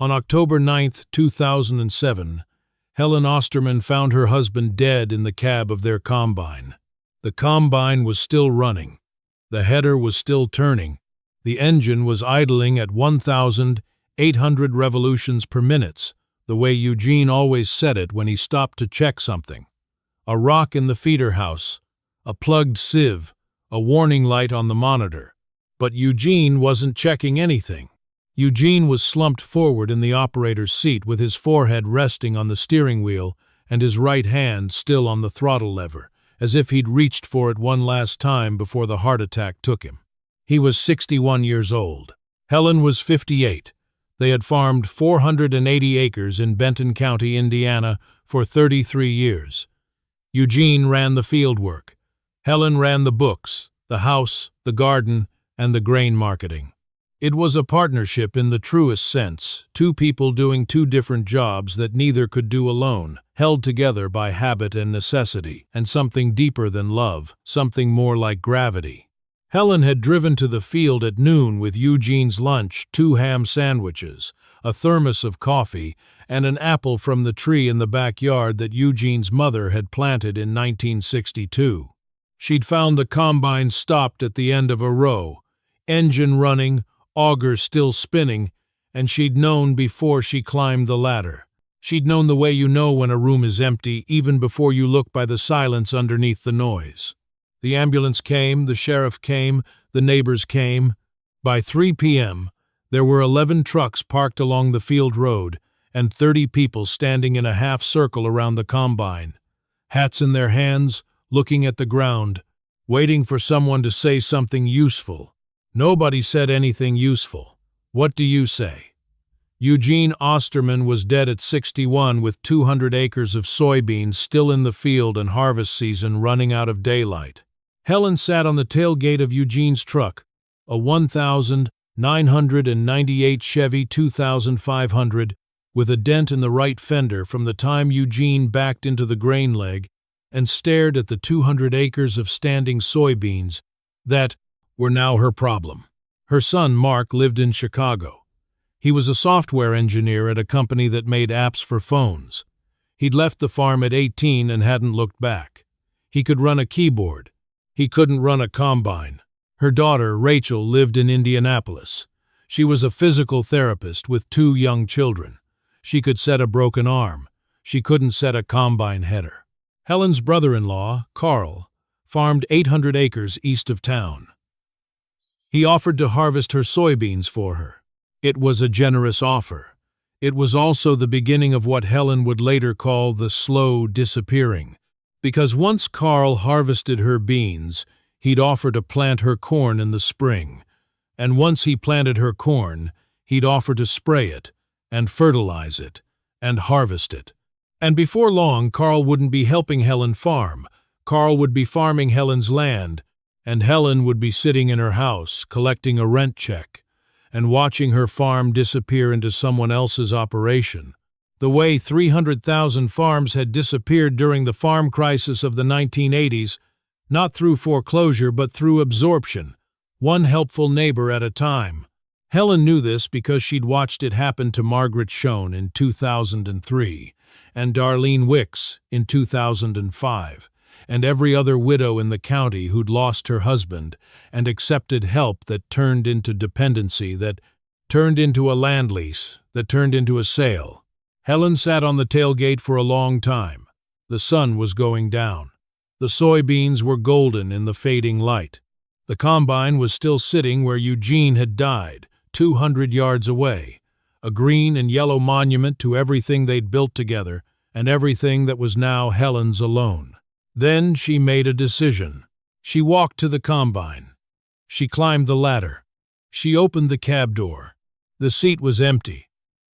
On October 9, 2007, Helen Osterman found her husband dead in the cab of their combine. The combine was still running. The header was still turning. The engine was idling at 1,800 revolutions per minute, the way Eugene always said it when he stopped to check something. A rock in the feeder house, a plugged sieve, a warning light on the monitor. But Eugene wasn't checking anything. Eugene was slumped forward in the operator's seat with his forehead resting on the steering wheel and his right hand still on the throttle lever, as if he'd reached for it one last time before the heart attack took him. He was 61 years old. Helen was 58. They had farmed 480 acres in Benton County, Indiana, for 33 years. Eugene ran the field work. Helen ran the books, the house, the garden, and the grain marketing. It was a partnership in the truest sense, two people doing two different jobs that neither could do alone, held together by habit and necessity, and something deeper than love, something more like gravity. Helen had driven to the field at noon with Eugene's lunch, 2 ham sandwiches, a thermos of coffee, and an apple from the tree in the backyard that Eugene's mother had planted in 1962. She'd found the combine stopped at the end of a row, engine running, auger still spinning, and she'd known before she climbed the ladder. She'd known the way you know when a room is empty, even before you look by the silence underneath the noise. The ambulance came, the sheriff came, the neighbors came. By 3 p.m., there were 11 trucks parked along the field road and 30 people standing in a half circle around the combine, hats in their hands, looking at the ground, waiting for someone to say something useful. Nobody said anything useful. What do you say? Eugene Osterman was dead at 61 with 200 acres of soybeans still in the field and harvest season running out of daylight. Helen sat on the tailgate of Eugene's truck, a 1998 Chevy 2500, with a dent in the right fender from the time Eugene backed into the grain leg, and stared at the 200 acres of standing soybeans that were now her problem. Her son, Mark, lived in Chicago. He was a software engineer at a company that made apps for phones. He'd left the farm at 18 and hadn't looked back. He could run a keyboard. He couldn't run a combine. Her daughter, Rachel, lived in Indianapolis. She was a physical therapist with 2 young children. She could set a broken arm. She couldn't set a combine header. Helen's brother-in-law, Carl, farmed 800 acres east of town. He offered to harvest her soybeans for her. It was a generous offer. It was also the beginning of what Helen would later call the slow disappearing. Because once Carl harvested her beans, he'd offer to plant her corn in the spring. And once he planted her corn, he'd offer to spray it, and fertilize it, and harvest it. And before long, Carl wouldn't be helping Helen farm. Carl would be farming Helen's land, and Helen would be sitting in her house, collecting a rent check, and watching her farm disappear into someone else's operation. The way 300,000 farms had disappeared during the farm crisis of the 1980s, not through foreclosure but through absorption, one helpful neighbor at a time. Helen knew this because she'd watched it happen to Margaret Schoen in 2003, and Darlene Wicks in 2005, and every other widow in the county who'd lost her husband and accepted help that turned into dependency, that turned into a land lease, that turned into a sale. Helen sat on the tailgate for a long time. The sun was going down. The soybeans were golden in the fading light. The combine was still sitting where Eugene had died, 200 yards away, a green and yellow monument to everything they'd built together and everything that was now Helen's alone. Then she made a decision. She walked to the combine. She climbed the ladder. She opened the cab door. The seat was empty.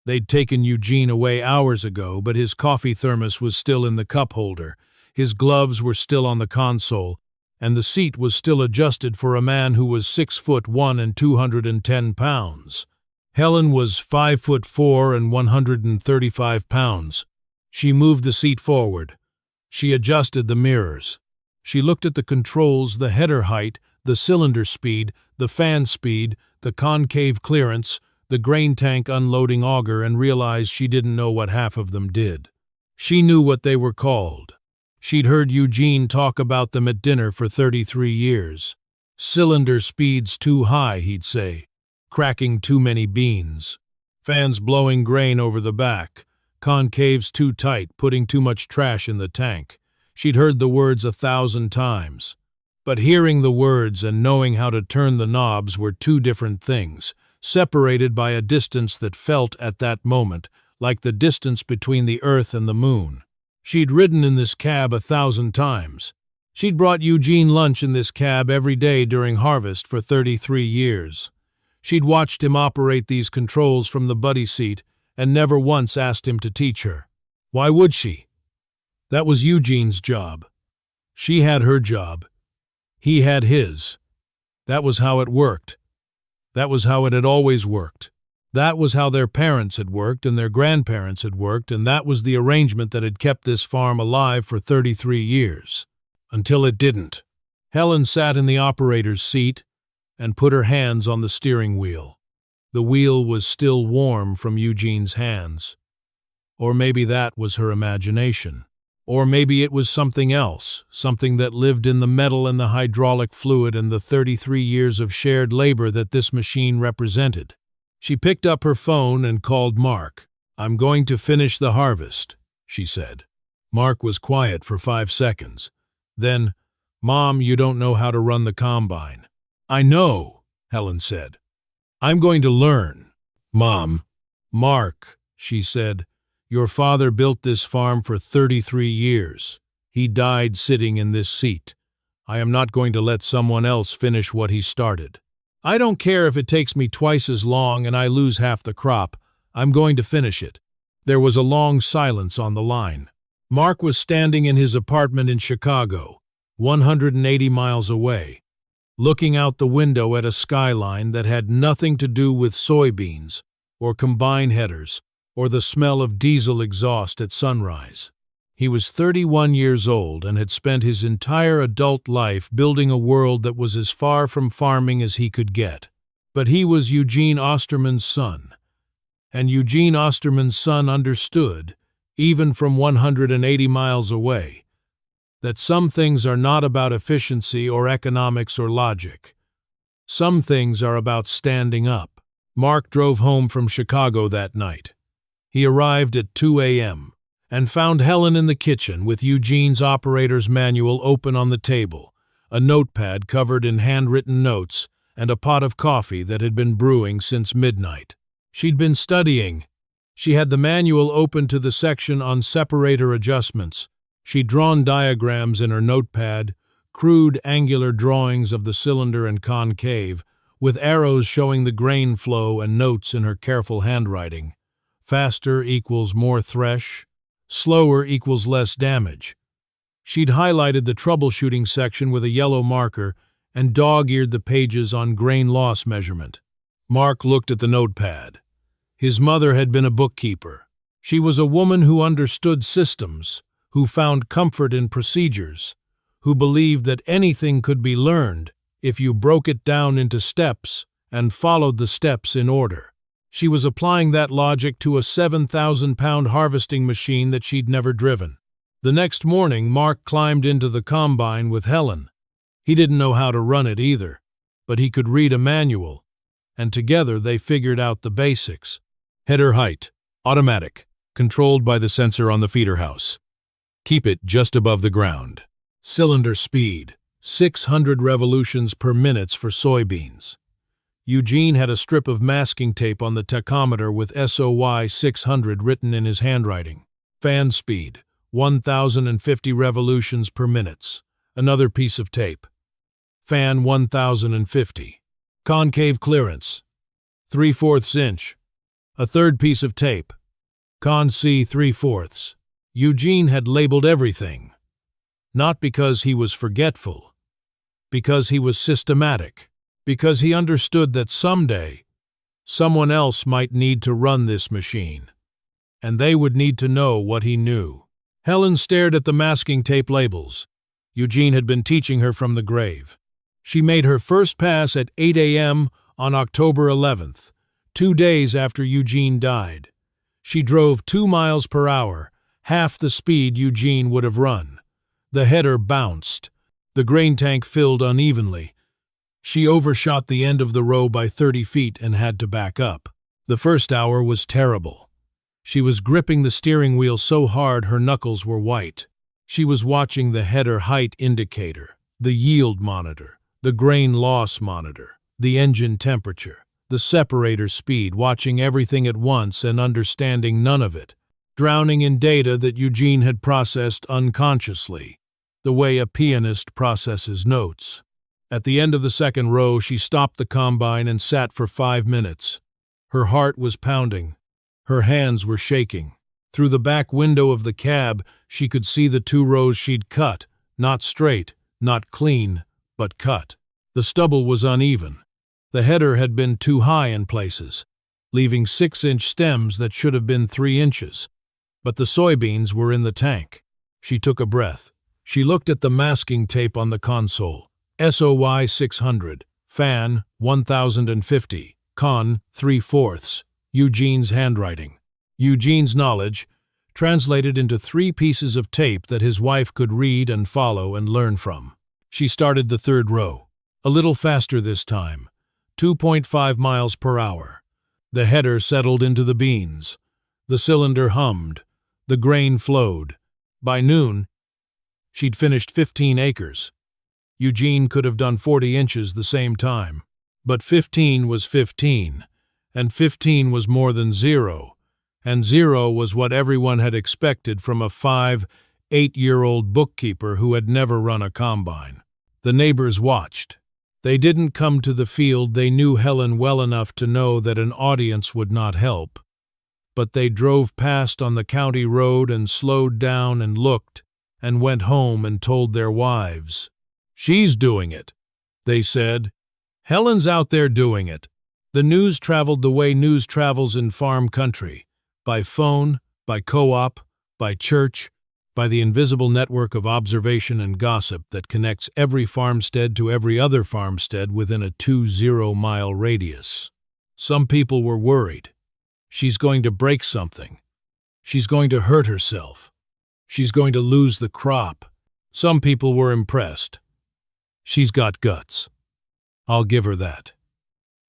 They'd taken Eugene away hours ago, but his coffee thermos was still in the cup holder, his gloves were still on the console, and the seat was still adjusted for a man who was 6'1" and 210 pounds. Helen was 5'4" and 135 pounds. She moved the seat forward. She adjusted the mirrors. She looked at the controls, the header height, the cylinder speed, the fan speed, the concave clearance, the grain tank unloading auger, and realized she didn't know what half of them did. She knew what they were called. She'd heard Eugene talk about them at dinner for 33 years. Cylinder speeds too high, he'd say. Cracking too many beans. Fans blowing grain over the back. Concaves too tight, putting too much trash in the tank. She'd heard the words 1,000 times. But hearing the words and knowing how to turn the knobs were two different things, separated by a distance that felt, at that moment, like the distance between the earth and the moon. She'd ridden in this cab 1,000 times. She'd brought Eugene lunch in this cab every day during harvest for 33 years. She'd watched him operate these controls from the buddy seat and never once asked him to teach her. Why would she? That was Eugene's job. She had her job. He had his. That was how it worked. That was how it had always worked. That was how their parents had worked and their grandparents had worked, and that was the arrangement that had kept this farm alive for 33 years. Until it didn't. Helen sat in the operator's seat and put her hands on the steering wheel. The wheel was still warm from Eugene's hands. Or maybe that was her imagination. Or maybe it was something else, something that lived in the metal and the hydraulic fluid and the 33 years of shared labor that this machine represented. She picked up her phone and called Mark. "I'm going to finish the harvest," she said. Mark was quiet for 5 seconds. Then, "Mom, you don't know how to run the combine." "I know," Helen said. "I'm going to learn." "Mom." "Mark," she said, "your father built this farm for 33 years. He died sitting in this seat. I am not going to let someone else finish what he started. I don't care if it takes me twice as long and I lose half the crop. I'm going to finish it." There was a long silence on the line. Mark was standing in his apartment in Chicago, 180 miles away, looking out the window at a skyline that had nothing to do with soybeans or combine headers or the smell of diesel exhaust at sunrise. He was 31 years old and had spent his entire adult life building a world that was as far from farming as he could get. But he was Eugene Osterman's son, and Eugene Osterman's son understood, even from 180 miles away, that some things are not about efficiency or economics or logic. Some things are about standing up. Mark drove home from Chicago that night. He arrived at 2 a.m. and found Helen in the kitchen with Eugene's operator's manual open on the table, a notepad covered in handwritten notes, and a pot of coffee that had been brewing since midnight. She'd been studying. She had the manual open to the section on separator adjustments. She'd drawn diagrams in her notepad, crude angular drawings of the cylinder and concave, with arrows showing the grain flow and notes in her careful handwriting. Faster equals more thresh. Slower equals less damage. She'd highlighted the troubleshooting section with a yellow marker and dog-eared the pages on grain loss measurement. Mark looked at the notepad. His mother had been a bookkeeper. She was a woman who understood systems, who found comfort in procedures, who believed that anything could be learned if you broke it down into steps and followed the steps in order. She was applying that logic to a 7,000-pound harvesting machine that she'd never driven. The next morning, Mark climbed into the combine with Helen. He didn't know how to run it either, but he could read a manual, and together they figured out the basics. Header height, automatic, controlled by the sensor on the feeder house. Keep it just above the ground. Cylinder speed, 600 revolutions per minute for soybeans. Eugene had a strip of masking tape on the tachometer with SOY 600 written in his handwriting. Fan speed, 1,050 revolutions per minute. Another piece of tape. Fan 1,050. Concave clearance, 3/4 inch. A third piece of tape. Con C 3/4. Eugene had labeled everything. Not because he was forgetful. Because he was systematic. Because he understood that someday, someone else might need to run this machine, and they would need to know what he knew. Helen stared at the masking tape labels. Eugene had been teaching her from the grave. She made her first pass at 8 a.m. on October 11th, 2 days after Eugene died. She drove 2 miles per hour, half the speed Eugene would have run. The header bounced. The grain tank filled unevenly. She overshot the end of the row by 30 feet and had to back up. The first hour was terrible. She was gripping the steering wheel so hard her knuckles were white. She was watching the header height indicator, the yield monitor, the grain loss monitor, the engine temperature, the separator speed, watching everything at once and understanding none of it, drowning in data that Eugene had processed unconsciously, the way a pianist processes notes. At the end of the second row, she stopped the combine and sat for 5 minutes. Her heart was pounding. Her hands were shaking. Through the back window of the cab, she could see the 2 rows she'd cut, not straight, not clean, but cut. The stubble was uneven. The header had been too high in places, leaving 6-inch stems that should have been 3 inches. But the soybeans were in the tank. She took a breath. She looked at the masking tape on the console. SOY 600, FAN 1050, CON 3/4, Eugene's handwriting. Eugene's knowledge, translated into 3 pieces of tape that his wife could read and follow and learn from. She started the 3rd row. A little faster this time, 2.5 miles per hour. The header settled into the beans. The cylinder hummed. The grain flowed. By noon, she'd finished 15 acres. Eugene could have done 40 inches the same time. But 15 was 15, and 15 was more than 0, and 0 was what everyone had expected from a 8-year-old bookkeeper who had never run a combine. The neighbors watched. They didn't come to the field. They knew Helen well enough to know that an audience would not help. But they drove past on the county road and slowed down and looked and went home and told their wives. "She's doing it," they said. "Helen's out there doing it." The news traveled the way news travels in farm country, by phone, by co-op, by church, by the invisible network of observation and gossip that connects every farmstead to every other farmstead within a 20-mile radius. Some people were worried. She's going to break something. She's going to hurt herself. She's going to lose the crop. Some people were impressed. She's got guts. I'll give her that.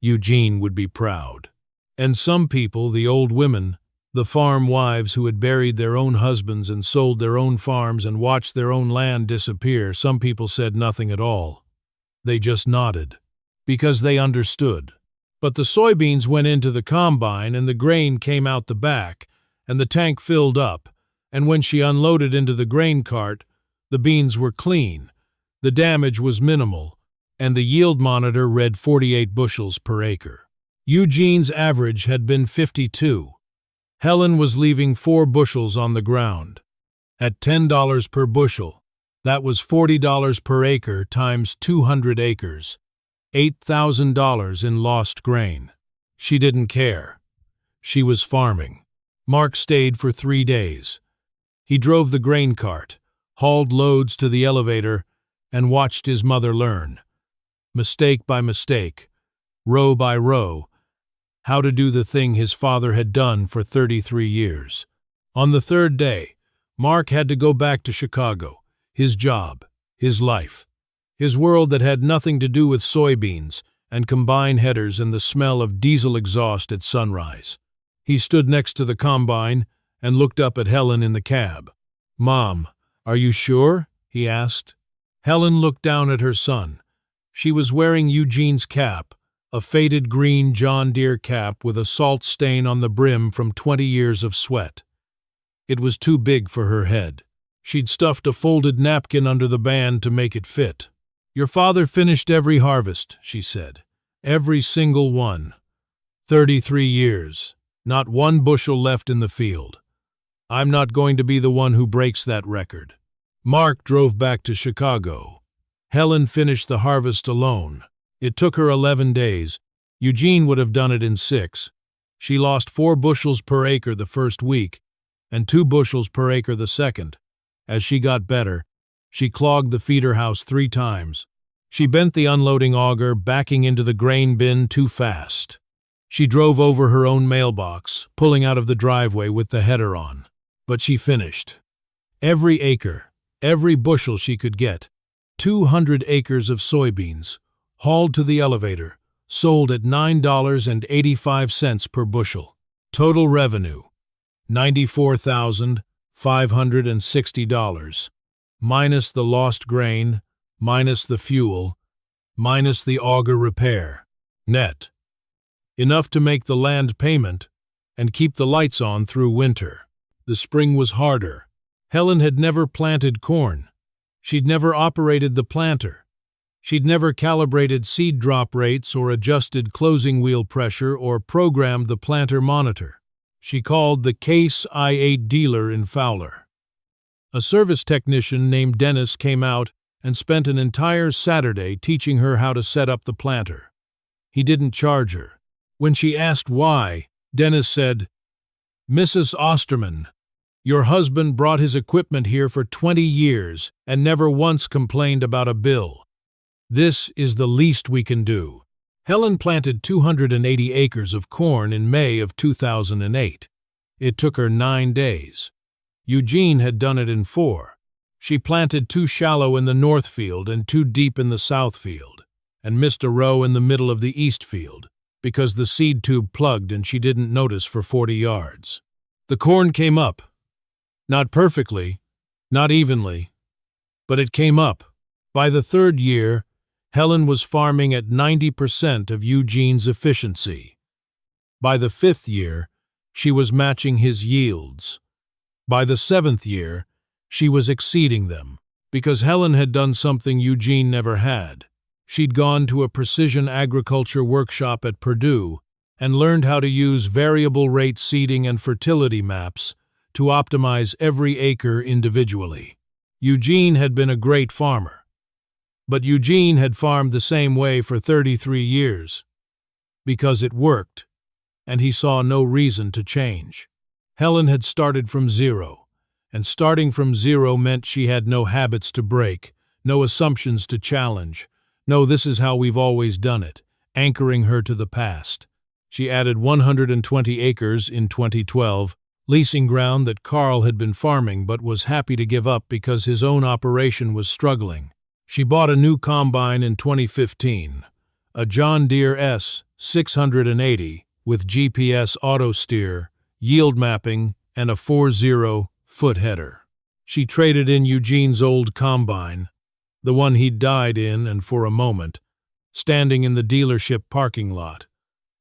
Eugene would be proud. And some people, the old women, the farm wives who had buried their own husbands and sold their own farms and watched their own land disappear, some people said nothing at all. They just nodded, because they understood. But the soybeans went into the combine and the grain came out the back, and the tank filled up, and when she unloaded into the grain cart, the beans were clean, the damage was minimal, and the yield monitor read 48 bushels per acre. Eugene's average had been 52. Helen was leaving 4 bushels on the ground. At $10 per bushel, that was $40 per acre times 200 acres, $8,000 in lost grain. She didn't care. She was farming. Mark stayed for 3 days. He drove the grain cart, hauled loads to the elevator, and watched his mother learn, mistake by mistake, row by row, how to do the thing his father had done for 33 years. On the 3rd day, Mark had to go back to Chicago, his job, his life, his world that had nothing to do with soybeans and combine headers and the smell of diesel exhaust at sunrise. He stood next to the combine and looked up at Helen in the cab. "Mom, are you sure?" he asked. Helen looked down at her son. She was wearing Eugene's cap, a faded green John Deere cap with a salt stain on the brim from 20 years of sweat. It was too big for her head. She'd stuffed a folded napkin under the band to make it fit. "Your father finished every harvest," she said. "Every single one. 33 years. Not 1 bushel left in the field. I'm not going to be the one who breaks that record." Mark drove back to Chicago. Helen finished the harvest alone. It took her 11 days. Eugene would have done it in 6. She lost 4 bushels per acre the first week, and 2 bushels per acre the second. As she got better, she clogged the feeder house 3 times. She bent the unloading auger, backing into the grain bin too fast. She drove over her own mailbox, pulling out of the driveway with the header on. But she finished. Every acre, every bushel she could get. 200 acres of soybeans, hauled to the elevator, sold at $9.85 per bushel. Total revenue, $94,560, minus the lost grain, minus the fuel, minus the auger repair. Net. Enough to make the land payment and keep the lights on through winter. The spring was harder. Helen had never planted corn. She'd never operated the planter. She'd never calibrated seed drop rates or adjusted closing wheel pressure or programmed the planter monitor. She called the Case I-8 dealer in Fowler. A service technician named Dennis came out and spent an entire Saturday teaching her how to set up the planter. He didn't charge her. When she asked why, Dennis said, "Mrs. Osterman, your husband brought his equipment here for 20 years and never once complained about a bill. This is the least we can do." Helen planted 280 acres of corn in May of 2008. It took her 9 days. Eugene had done it in 4. She planted too shallow in the north field and too deep in the south field, and missed a row in the middle of the east field, because the seed tube plugged and she didn't notice for 40 yards. The corn came up. Not perfectly, not evenly, but it came up. By the 3rd year, Helen was farming at 90% of Eugene's efficiency. By the 5th year, she was matching his yields. By the 7th year, she was exceeding them, because Helen had done something Eugene never had. She'd gone to a precision agriculture workshop at Purdue and learned how to use variable rate seeding and fertility maps to optimize every acre individually. Eugene had been a great farmer, but Eugene had farmed the same way for 33 years, because it worked, and he saw no reason to change. Helen had started from zero, and starting from zero meant she had no habits to break, no assumptions to challenge, no "this is how we've always done it," anchoring her to the past. She added 120 acres in 2012, leasing ground that Carl had been farming but was happy to give up because his own operation was struggling. She bought a new combine in 2015, a John Deere S680 with GPS auto steer, yield mapping, and a 40-foot header. She traded in Eugene's old combine, the one he'd died in, and for a moment, standing in the dealership parking lot,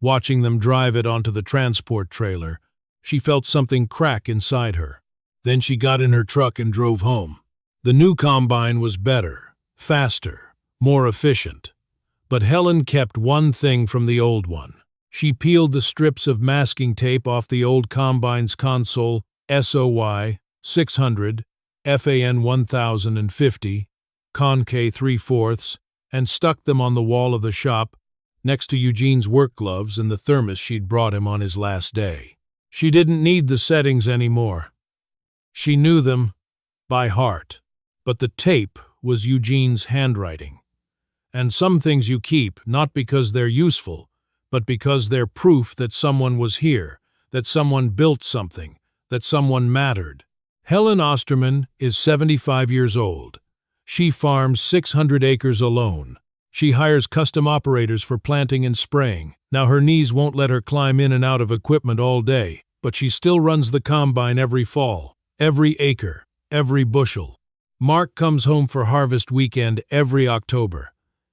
watching them drive it onto the transport trailer, she felt something crack inside her. Then she got in her truck and drove home. The new combine was better, faster, more efficient. But Helen kept one thing from the old one. She peeled the strips of masking tape off the old combine's console, SOY 600, FAN 1050, Conk 3/4, and stuck them on the wall of the shop next to Eugene's work gloves and the thermos she'd brought him on his last day. She didn't need the settings anymore. She knew them by heart. But the tape was Eugene's handwriting. And some things you keep not because they're useful, but because they're proof that someone was here, that someone built something, that someone mattered. Helen Osterman is 75 years old. She farms 600 acres alone. She hires custom operators for planting and spraying. Now her knees won't let her climb in and out of equipment all day, but she still runs the combine every fall, every acre, every bushel. Mark comes home for harvest weekend every October.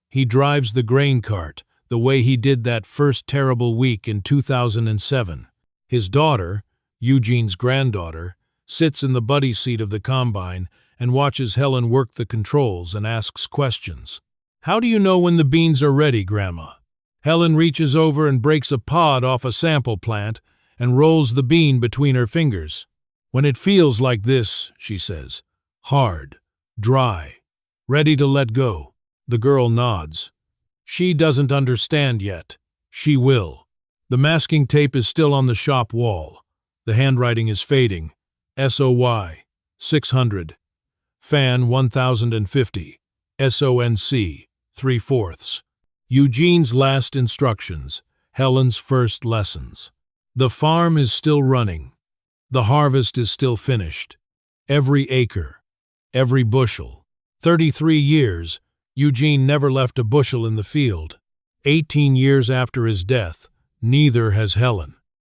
He drives the grain cart, the way he did that first terrible week in 2007. His daughter, Eugene's granddaughter, sits in the buddy seat of the combine and watches Helen work the controls and asks questions. "How do you know when the beans are ready, Grandma?" Helen reaches over and breaks a pod off a sample plant and rolls the bean between her fingers. "When it feels like this," she says, "hard, dry, ready to let go." The girl nods. She doesn't understand yet. She will. The masking tape is still on the shop wall. The handwriting is fading. SOY 600, FAN 1050, SONC 3/4. Eugene's last instructions. Helen's first lessons. The farm is still running. The harvest is still finished. Every acre, every bushel. 33 years, Eugene never left a bushel in the field. 18 years after his death, neither has Helen.